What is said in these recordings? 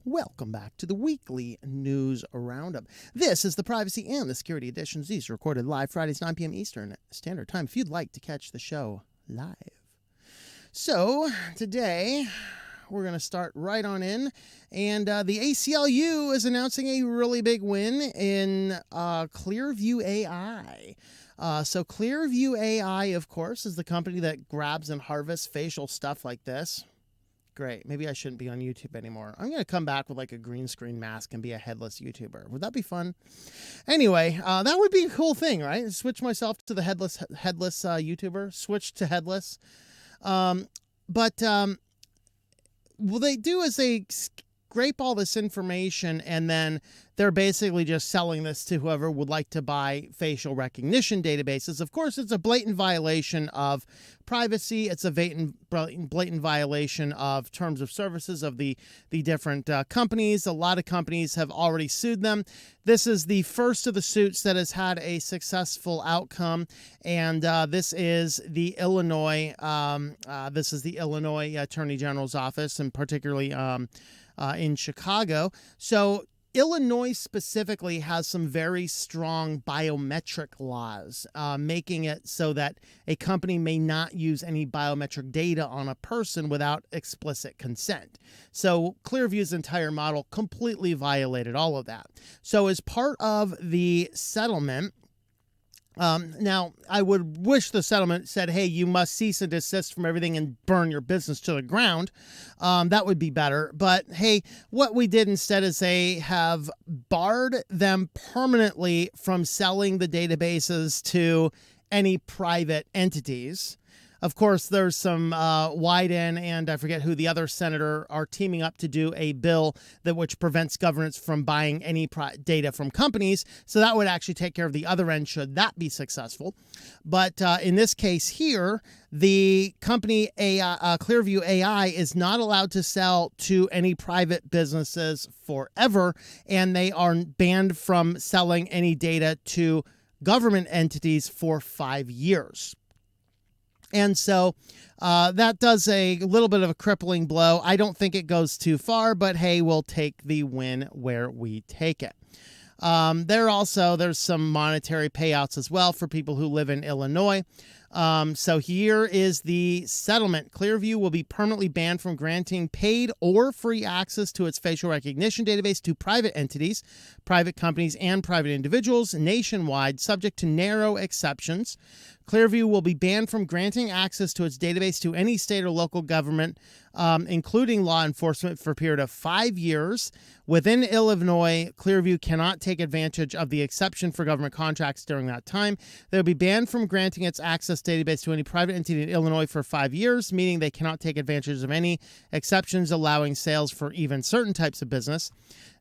Welcome back to the weekly news roundup. This is the privacy and the security editions. These are recorded live Fridays, 9 p.m. Eastern Standard Time if you'd like to catch the show live. So today we're going to start right on in, and the ACLU is announcing a really big win in Clearview AI. So Clearview AI, of course, is the company that grabs and harvests facial stuff like this. Great. Maybe I shouldn't be on YouTube anymore. I'm going to come back with like a green screen mask and be a headless YouTuber. Would that be fun? Anyway, that would be a cool thing, right? Switch myself to the headless YouTuber. Switch to headless. What they do is they scrape all this information, and then they're basically just selling this to whoever would like to buy facial recognition databases. Of course, it's a blatant violation of privacy. It's a blatant violation of terms of services of the different companies. A lot of companies have already sued them. This is the first of the suits that has had a successful outcome, and this is the Illinois. Attorney General's office, and particularly in Chicago. So Illinois specifically has some very strong biometric laws, making it so that a company may not use any biometric data on a person without explicit consent. So Clearview's entire model completely violated all of that. So as part of the settlement, now, I would wish the settlement said, hey, you must cease and desist from everything and burn your business to the ground. That would be better. But, hey, what we did instead is they have barred them permanently from selling the databases to any private entities. Of course, there's some Wyden and I forget who the other senator are teaming up to do a bill which prevents governments from buying any data from companies. So that would actually take care of the other end should that be successful. But in this case here, the company Clearview AI is not allowed to sell to any private businesses forever, and they are banned from selling any data to government entities for 5 years. And so that does a little bit of a crippling blow. I don't think it goes too far, but hey, we'll take the win where we take it. There's some monetary payouts as well for people who live in Illinois. So here is the settlement. Clearview will be permanently banned from granting paid or free access to its facial recognition database to private entities, private companies, and private individuals nationwide, subject to narrow exceptions. Clearview will be banned from granting access to its database to any state or local government, including law enforcement, for a period of 5 years. Within Illinois, Clearview cannot take advantage of the exception for government contracts during that time. They will be banned from granting its access database to any private entity in Illinois for 5 years, meaning they cannot take advantage of any exceptions allowing sales for even certain types of business.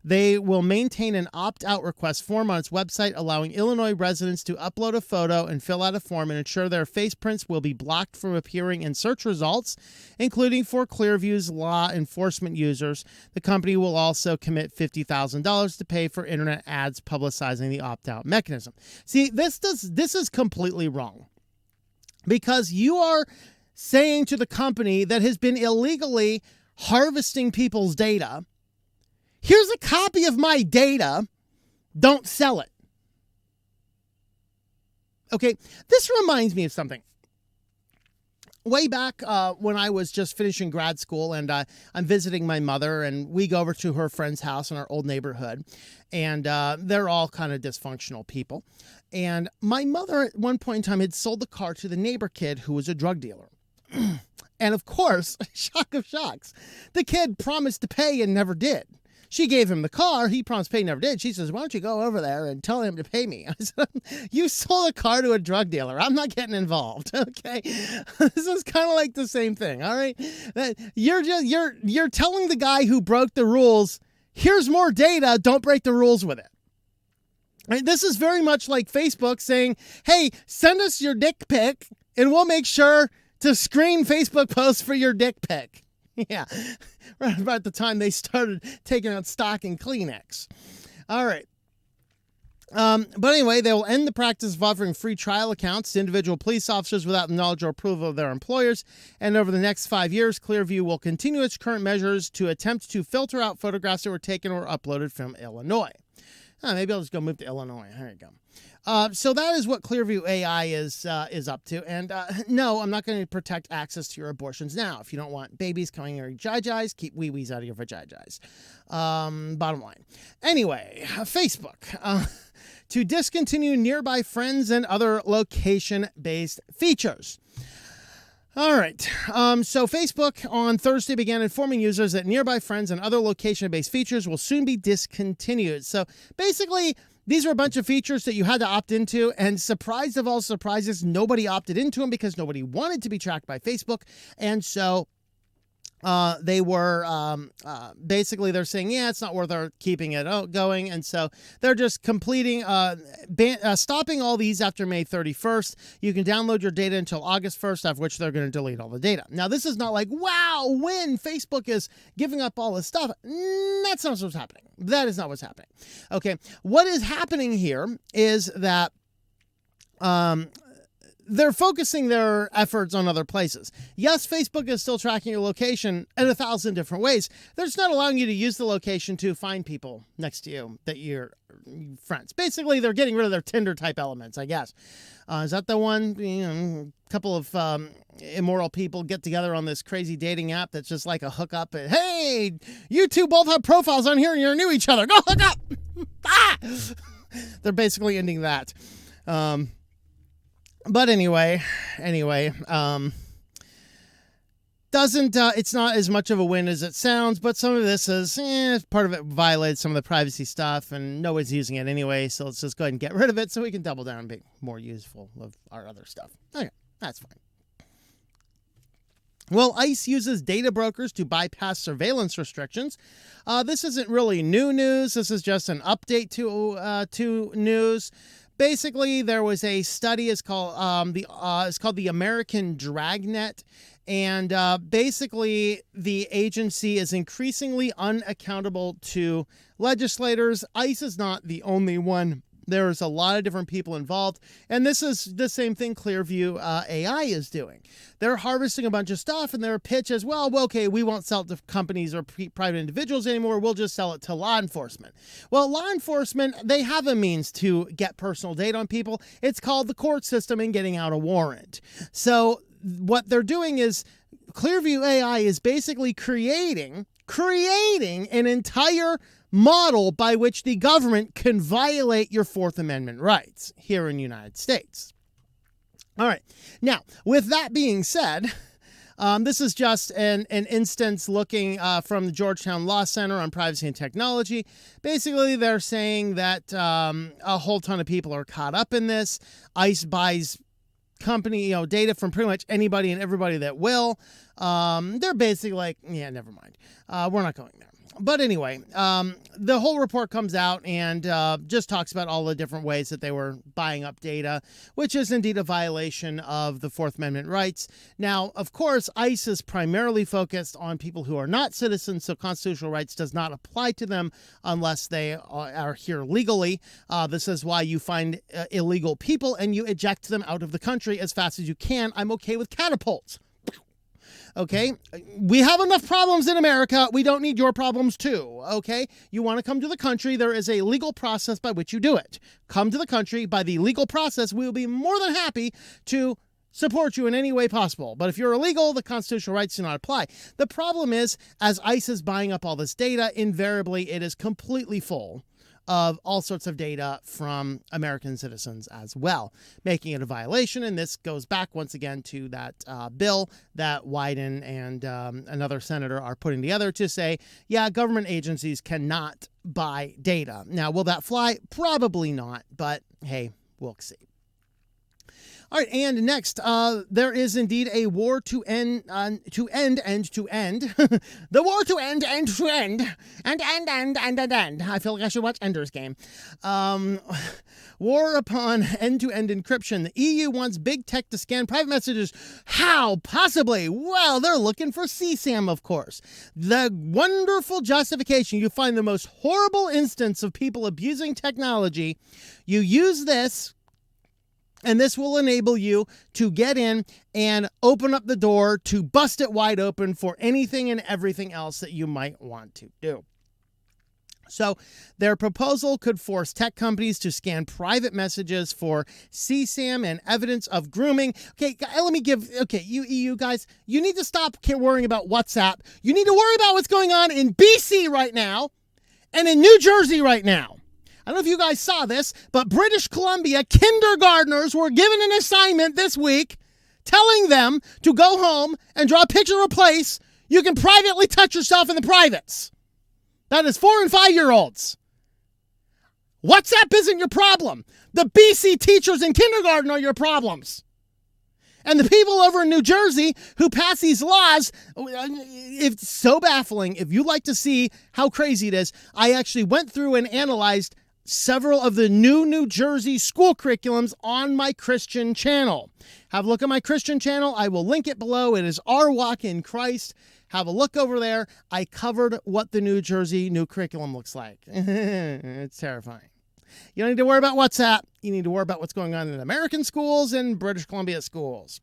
They will maintain an opt-out request form on its website, allowing Illinois residents to upload a photo and fill out a form and ensure their face prints will be blocked from appearing in search results, including for Clearview's law enforcement users. The company will also commit $50,000 to pay for internet ads publicizing the opt-out mechanism. See, this is completely wrong, because you are saying to the company that has been illegally harvesting people's data, here's a copy of my data, don't sell it. Okay, this reminds me of something. Way back when I was just finishing grad school, and I'm visiting my mother, and we go over to her friend's house in our old neighborhood, and they're all kind of dysfunctional people. And my mother at one point in time had sold the car to the neighbor kid who was a drug dealer. And of course, shock of shocks, the kid promised to pay and never did. She gave him the car. He promised to pay, never did. She says, why don't you go over there and tell him to pay me? I said, you sold a car to a drug dealer. I'm not getting involved. Okay. This is kind of like the same thing. All right. You're telling the guy who broke the rules, here's more data. Don't break the rules with it. Right? This is very much like Facebook saying, hey, send us your dick pic and we'll make sure to screen Facebook posts for your dick pic. Yeah, right about the time they started taking out stock in Kleenex. All right. But anyway, they will end the practice of offering free trial accounts to individual police officers without the knowledge or approval of their employers. And over the next 5 years, Clearview will continue its current measures to attempt to filter out photographs that were taken or uploaded from Illinois. Maybe I'll just go move to Illinois. There you go. So that is what Clearview AI is up to. And no, I'm not going to protect access to your abortions now. If you don't want babies coming in your vaginas, keep wee-wees out of your vaginas. Bottom line. Anyway, Facebook. To discontinue nearby friends and other location-based features. All right. So Facebook on Thursday began informing users that nearby friends and other location-based features will soon be discontinued. So basically, these are a bunch of features that you had to opt into, and surprise of all surprises, nobody opted into them because nobody wanted to be tracked by Facebook. And so they were basically they're saying, yeah, it's not worth our keeping it going. And so they're just completing stopping all these after May 31st. You can download your data until August 1st, after which they're going to delete all the data. Now, this is not like, wow, when Facebook is giving up all this stuff. That's not what's happening. That is not what's happening. Okay. What is happening here is that they're focusing their efforts on other places. Yes, Facebook is still tracking your location in 1,000 different ways. They're just not allowing you to use the location to find people next to you that you're friends. Basically, they're getting rid of their Tinder-type elements, I guess. Is that the one? A couple of immoral people get together on this crazy dating app that's just like a hookup. And, hey, you two both have profiles on here and you knew each other. Go hook up! They're basically ending that. But anyway, it's not as much of a win as it sounds, but some of this is, part of it violates some of the privacy stuff, and nobody's using it anyway, so let's just go ahead and get rid of it so we can double down and be more useful of our other stuff. Okay, that's fine. Well, ICE uses data brokers to bypass surveillance restrictions. This isn't really new news. This is just an update to news. Basically, there was a study. It's called the American Dragnet, and basically the agency is increasingly unaccountable to legislators. ICE is not the only one. There's a lot of different people involved, and this is the same thing Clearview AI is doing. They're harvesting a bunch of stuff, and their pitch is, well, okay, we won't sell it to companies or private individuals anymore. We'll just sell it to law enforcement. Well, law enforcement, they have a means to get personal data on people. It's called the court system and getting out a warrant. So what they're doing is Clearview AI is basically creating an entire model by which the government can violate your Fourth Amendment rights here in the United States. All right. Now, with that being said, this is just an instance looking from the Georgetown Law Center on Privacy and Technology. Basically, they're saying that a whole ton of people are caught up in this. ICE buys company, data from pretty much anybody and everybody that will. They're basically like, yeah, never mind. We're not going there. But anyway, the whole report comes out and just talks about all the different ways that they were buying up data, which is indeed a violation of the Fourth Amendment rights. Now, of course, ICE is primarily focused on people who are not citizens, so constitutional rights does not apply to them unless they are here legally. This is why you find illegal people and you eject them out of the country as fast as you can. I'm okay with catapults. Okay, we have enough problems in America. We don't need your problems too. Okay, you want to come to the country. There is a legal process by which you do it. Come to the country by the legal process. We will be more than happy to support you in any way possible. But if you're illegal, the constitutional rights do not apply. The problem is, as ICE is buying up all this data, invariably it is completely full of all sorts of data from American citizens as well, making it a violation. And this goes back once again to that bill that Wyden and another senator are putting together to say, yeah, government agencies cannot buy data. Now, will that fly? Probably not, but hey, we'll see. All right, and next, there is indeed a war to end, the war to end, end. I feel like I should watch Ender's Game. War upon end-to-end encryption. The EU wants big tech to scan private messages. How? Possibly. Well, they're looking for CSAM, of course. The wonderful justification. You find the most horrible instance of people abusing technology. You use this, and this will enable you to get in and open up the door to bust it wide open for anything and everything else that you might want to do. So their proposal could force tech companies to scan private messages for CSAM and evidence of grooming. Okay, you EU guys, you need to stop worrying about WhatsApp. You need to worry about what's going on in BC right now and in New Jersey right now. I don't know if you guys saw this, but British Columbia kindergartners were given an assignment this week telling them to go home and draw a picture of a place you can privately touch yourself in the privates. That is 4 and 5-year-olds. WhatsApp isn't your problem. The BC teachers in kindergarten are your problems. And the people over in New Jersey who pass these laws, it's so baffling. If you'd like to see how crazy it is, I actually went through and analyzed several of the New Jersey school curriculums on my Christian channel. Have a look at my Christian channel. I will link it below. It is Our Walk in Christ. Have a look over there. I covered what the New Jersey new curriculum looks like. It's terrifying. You don't need to worry about WhatsApp. You need to worry about what's going on in American schools and British Columbia schools.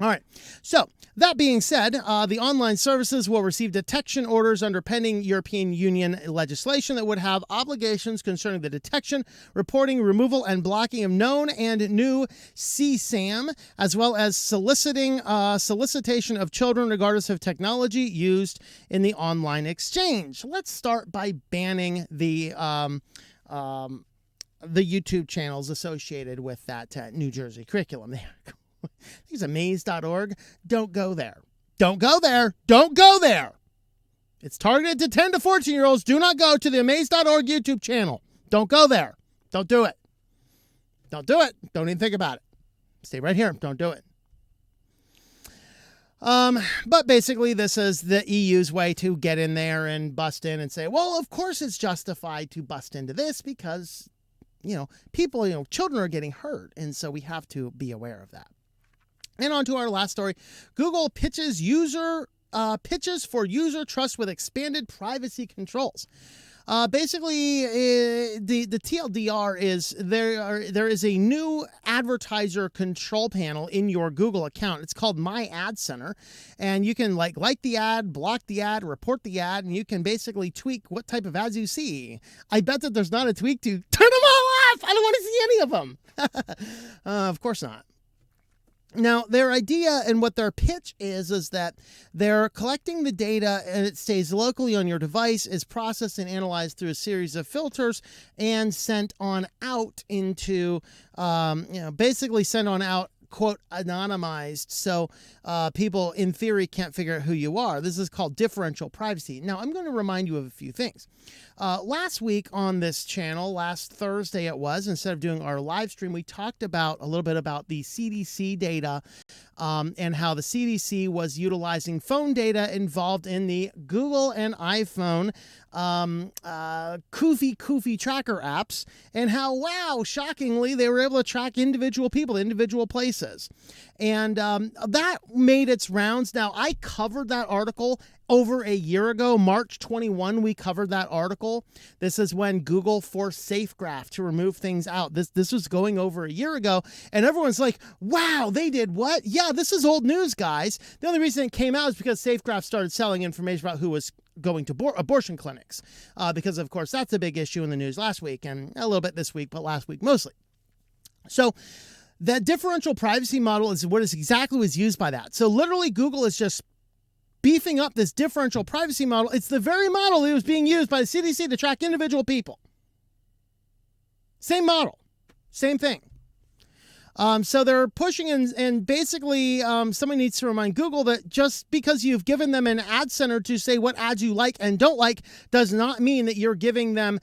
All right. So that being said, the online services will receive detection orders under pending European Union legislation that would have obligations concerning the detection, reporting, removal, and blocking of known and new CSAM, as well as solicitation of children regardless of technology used in the online exchange. Let's start by banning the YouTube channels associated with that New Jersey curriculum there. I think it's amaze.org. Don't go there. Don't go there. Don't go there. It's targeted to 10 to 14-year-olds. Do not go to the amaze.org YouTube channel. Don't go there. Don't do it. Don't do it. Don't even think about it. Stay right here. Don't do it. But basically, this is the EU's way to get in there and bust in and say, well, of course it's justified to bust into this because, people, children are getting hurt. And so we have to be aware of that. And on to our last story. Google pitches for user trust with expanded privacy controls. Basically, the TLDR is there is a new advertiser control panel in your Google account. It's called My Ad Center, and you can like the ad, block the ad, report the ad, and you can basically tweak what type of ads you see. I bet that there's not a tweak to turn them all off. I don't want to see any of them. Of course not. Now, their idea and what their pitch is that they're collecting the data and it stays locally on your device, is processed and analyzed through a series of filters and sent on out into, basically sent on out, quote, anonymized. So people, in theory, can't figure out who you are. This is called differential privacy. Now, I'm going to remind you of a few things. Last week on this channel, last Thursday it was, instead of doing our live stream, we talked about a little bit about the CDC data and how the CDC was utilizing phone data involved in the Google and iPhone Koofy tracker apps, and how, wow, shockingly, they were able to track individual people, individual places. And that made its rounds. Now, I covered that article over a year ago, March 21, we covered that article. This is when Google forced SafeGraph to remove things out. This was going over a year ago, and everyone's like, wow, they did what? Yeah, this is old news, guys. The only reason it came out is because SafeGraph started selling information about who was going to abortion clinics, because, of course, that's a big issue in the news last week, and a little bit this week, but last week mostly. So that differential privacy model is what is exactly was used by that. So literally, Google is just beefing up this differential privacy model. It's the very model that was being used by the CDC to track individual people. Same model, same thing. So they're pushing and basically somebody needs to remind Google that just because you've given them an ad center to say what ads you like and don't like does not mean that you're giving them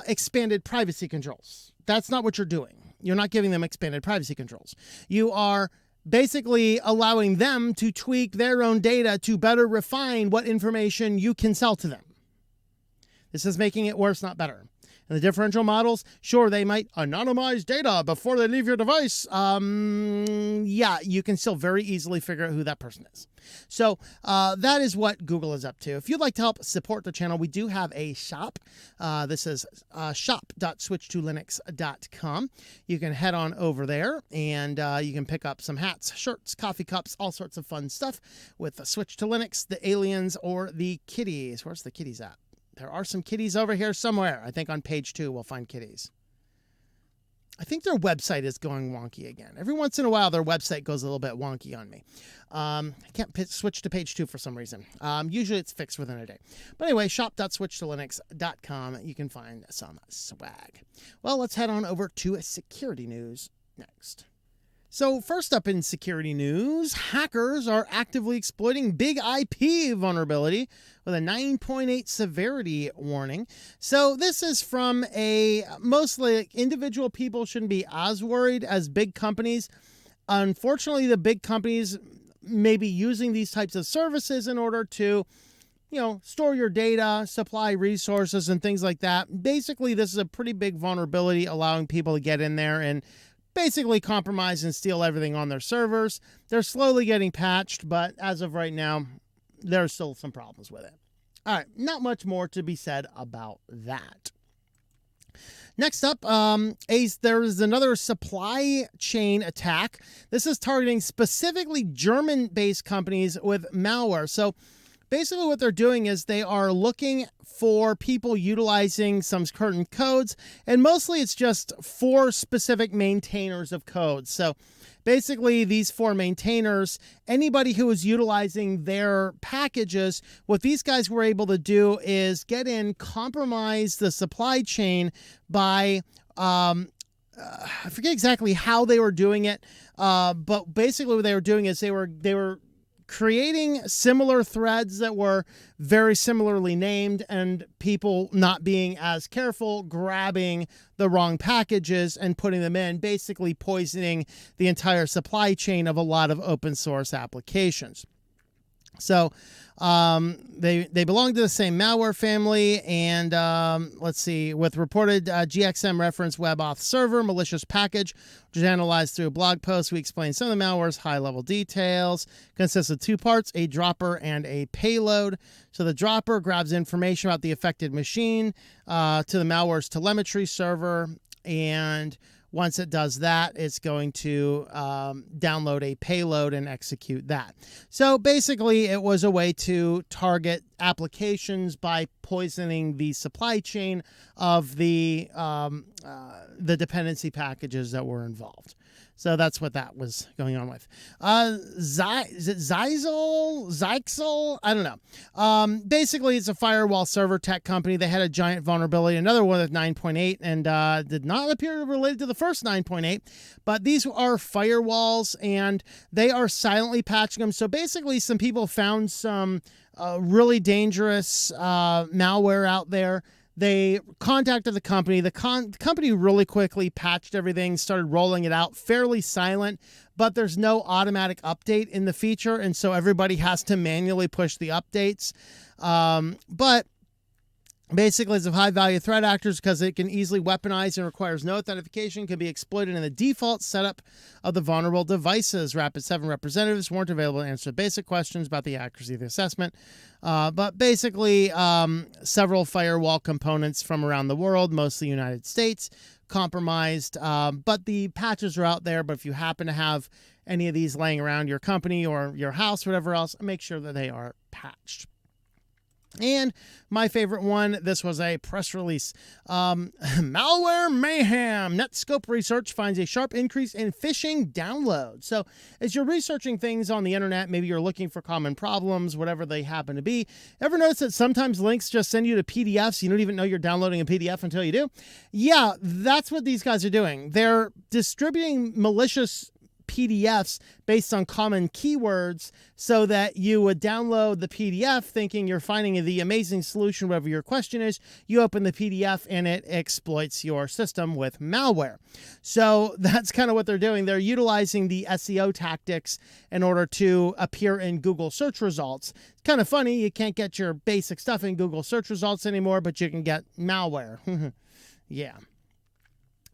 expanded privacy controls. That's not what you're doing. You're not giving them expanded privacy controls. You are basically allowing them to tweak their own data to better refine what information you can sell to them. This is making it worse, not better. And the differential models, sure, they might anonymize data before they leave your device. Yeah, you can still very easily figure out who that person is. So that is what Google is up to. If you'd like to help support the channel, we do have a shop. This is shop.switchedtolinux.com. You can head on over there and you can pick up some hats, shirts, coffee cups, all sorts of fun stuff with the Switch to Linux, the aliens, or the kitties. Where's the kitties at? There are some kitties over here somewhere. I think on page 2 we'll find kitties. I think their website is going wonky again. Every once in a while, their website goes a little bit wonky on me. I can't switch to page 2 for some reason. Usually it's fixed within a day. But anyway, shop.switchtolinux.com. You can find some swag. Well, let's head on over to security news next. So first up in security news, hackers are actively exploiting big IP vulnerability with a 9.8 severity warning. So this is from mostly individual people shouldn't be as worried as big companies. Unfortunately, the big companies may be using these types of services in order to, store your data, supply resources and things like that. Basically, this is a pretty big vulnerability allowing people to get in there and basically compromise and steal everything on their servers. They're slowly getting patched, but as of right now, there's still some problems with it. All right, not much more to be said about that. Next up, there is another supply chain attack. This is targeting specifically German-based companies with malware. So basically what they're doing is they are looking for people utilizing some certain codes, and mostly it's just for specific maintainers of codes. So basically these 4 maintainers, anybody who is utilizing their packages, what these guys were able to do is get in, compromise the supply chain by I forget exactly how they were doing it, but basically what they were doing is they were creating similar threads that were very similarly named, and people not being as careful, grabbing the wrong packages and putting them in, basically poisoning the entire supply chain of a lot of open source applications. So they belong to the same malware family, and let's see, with reported GXM reference web auth server malicious package, which is analyzed through a blog post. We explain some of the malware's high-level details. Consists of 2 parts, a dropper and a payload. So the dropper grabs information about the affected machine to the malware's telemetry server, and once it does that, it's going to download a payload and execute that. So basically, it was a way to target applications by poisoning the supply chain of the dependency packages that were involved. So that's what that was going on with. Is it Zyxel? I don't know. Basically, it's a firewall server tech company. They had a giant vulnerability, another one with 9.8, and did not appear related to the first 9.8. But these are firewalls, and they are silently patching them. So basically, some people found some really dangerous malware out there. They contacted the company. The company really quickly patched everything, started rolling it out, fairly silent, but there's no automatic update in the feature, and so everybody has to manually push the updates. But basically, it's a high-value threat actors because it can easily weaponize and requires no authentication, can be exploited in the default setup of the vulnerable devices. Rapid7 representatives weren't available to answer basic questions about the accuracy of the assessment. But basically, several firewall components from around the world, mostly United States, compromised. But the patches are out there. But if you happen to have any of these laying around your company or your house, or whatever else, make sure that they are patched. And my favorite one, this was a press release. Malware mayhem. Netscope research finds a sharp increase in phishing downloads. So as you're researching things on the internet, maybe you're looking for common problems, whatever they happen to be. Ever notice that sometimes links just send you to PDFs? You don't even know you're downloading a PDF until you do. Yeah, that's what these guys are doing. They're distributing malicious PDFs based on common keywords so that you would download the PDF thinking you're finding the amazing solution, whatever your question is. You open the PDF and it exploits your system with malware. So that's kind of what they're doing. They're utilizing the SEO tactics in order to appear in Google search results. It's kind of funny. You can't get your basic stuff in Google search results anymore, but you can get malware. Yeah.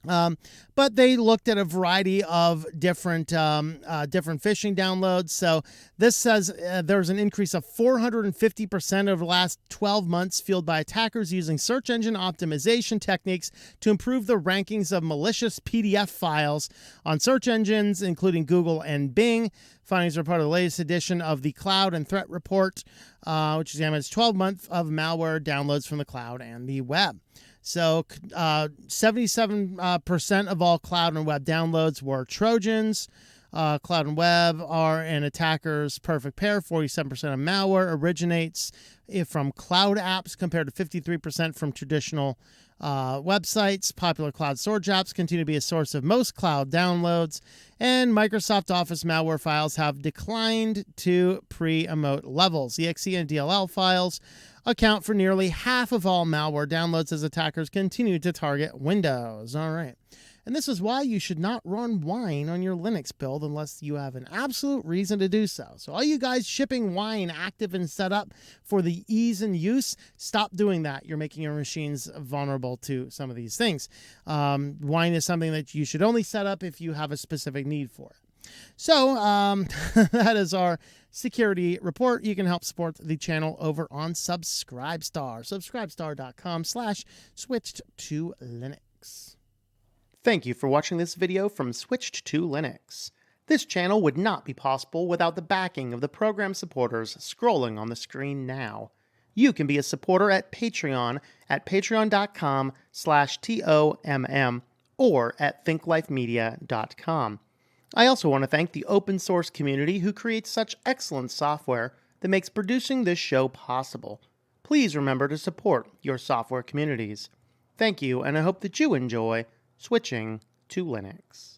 But they looked at a variety of different phishing downloads. So this says there's an increase of 450% over the last 12 months fueled by attackers using search engine optimization techniques to improve the rankings of malicious PDF files on search engines, including Google and Bing. Findings are part of the latest edition of the Cloud and Threat Report, which examines 12 months of malware downloads from the cloud and the web. So 77% of all cloud and web downloads were Trojans. Cloud and web are an attacker's perfect pair. 47% of malware originates from cloud apps compared to 53% from traditional websites. Popular cloud storage apps continue to be a source of most cloud downloads. And Microsoft Office malware files have declined to pre-emote levels. EXE and DLL files account for nearly half of all malware downloads as attackers continue to target Windows. All right. And this is why you should not run Wine on your Linux build unless you have an absolute reason to do so. So all you guys shipping Wine active and set up for the ease and use, stop doing that. You're making your machines vulnerable to some of these things. Wine is something that you should only set up if you have a specific need for it. So that is our security report. You can help support the channel over on Subscribestar. Subscribestar.com/switched-to-Linux. Thank you for watching this video from Switched to Linux. This channel would not be possible without the backing of the program supporters scrolling on the screen now. You can be a supporter at Patreon at patreon.com/TOMM or at thinklifemedia.com. I also want to thank the open source community who creates such excellent software that makes producing this show possible. Please remember to support your software communities. Thank you, and I hope that you enjoy switching to Linux.